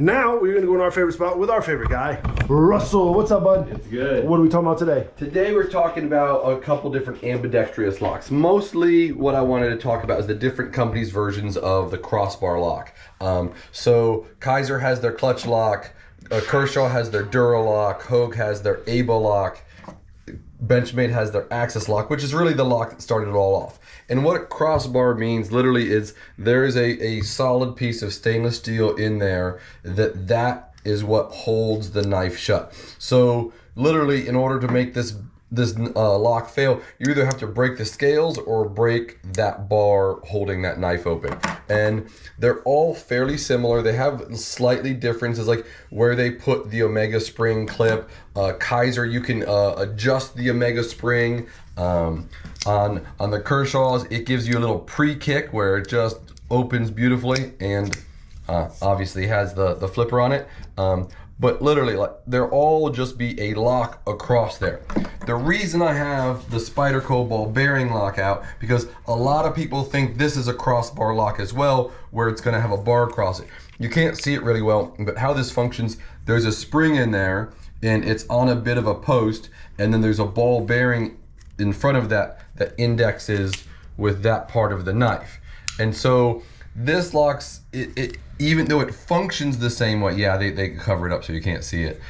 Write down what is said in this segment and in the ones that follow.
Now we're gonna go in our favorite spot with our favorite guy, Russell. What's up, bud? It's good. What are we talking about today? Today we're talking about a couple different ambidextrous locks. Mostly what I wanted to talk about is the different companies' versions of the crossbar lock. So Kaiser has their clutch lock, Kershaw has their Dura lock, Hogue has their Able lock, Benchmade has their Axis lock, which is really the lock that started it all off. And what a crossbar means literally is there is a solid piece of stainless steel in there that is what holds the knife shut. So literally, in order to make this lock fail, you either have to break the scales or break that bar holding that knife open. And they're all fairly similar. They have slightly differences, like where they put the Omega spring clip. Kaiser, you can adjust the Omega spring. On the Kershaws, it gives you a little pre-kick where it just opens beautifully, and obviously has the flipper on it. But literally, like, they're all just be a lock across there. The reason I have the Spyderco ball bearing lock out, because a lot of people think this is a crossbar lock as well, where it's gonna have a bar across it. You can't see it really well, but how this functions, there's a spring in there, and it's on a bit of a post, and then there's a ball bearing in front of that indexes with that part of the knife. And so this locks, it even though it functions the same way, yeah, they cover it up so you can't see it.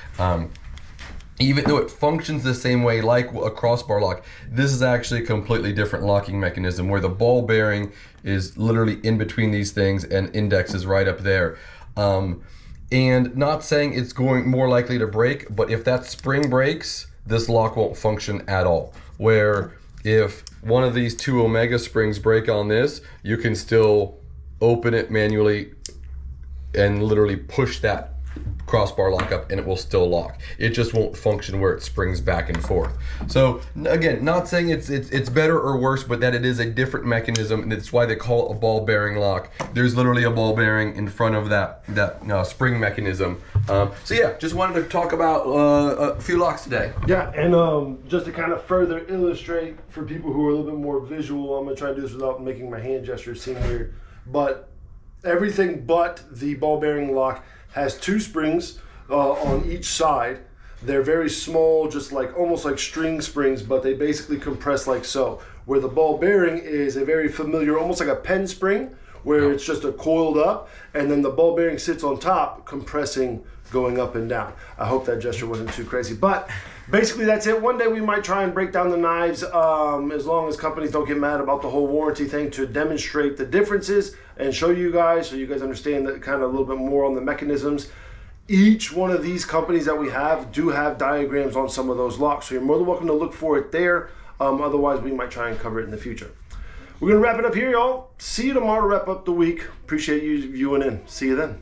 Even though it functions the same way like a crossbar lock, this is actually a completely different locking mechanism where the ball bearing is literally in between these things and index is right up there. And not saying it's going more likely to break, but if that spring breaks, this lock won't function at all. Where if one of these two Omega springs break on this, you can still open it manually and literally push that crossbar lock up and it will still lock. It just won't function where it springs back and forth. So again, not saying it's better or worse, but that it is a different mechanism, and it's why they call it a ball bearing lock. There's literally a ball bearing in front of that spring mechanism. So yeah, just wanted to talk about a few locks today. Yeah, and just to kind of further illustrate for people who are a little bit more visual, I'm gonna try to do this without making my hand gestures seem weird, but everything but the ball bearing lock has two springs on each side. They're very small, just like almost like string springs, but they basically compress like so. Where the ball bearing is a very familiar, almost like a pen spring, where it's just a coiled up, and then the ball bearing sits on top, compressing, going up and down. I hope that gesture wasn't too crazy, but basically that's it. One day we might try and break down the knives, as long as companies don't get mad about the whole warranty thing, to demonstrate the differences and show you guys, so you guys understand that kind of a little bit more on the mechanisms. Each one of these companies that we have do have diagrams on some of those locks, so you're more than welcome to look for it there. Otherwise we might try and cover it in the future. We're gonna wrap it up here, y'all. See you tomorrow to wrap up the week. Appreciate you viewing in. See you then.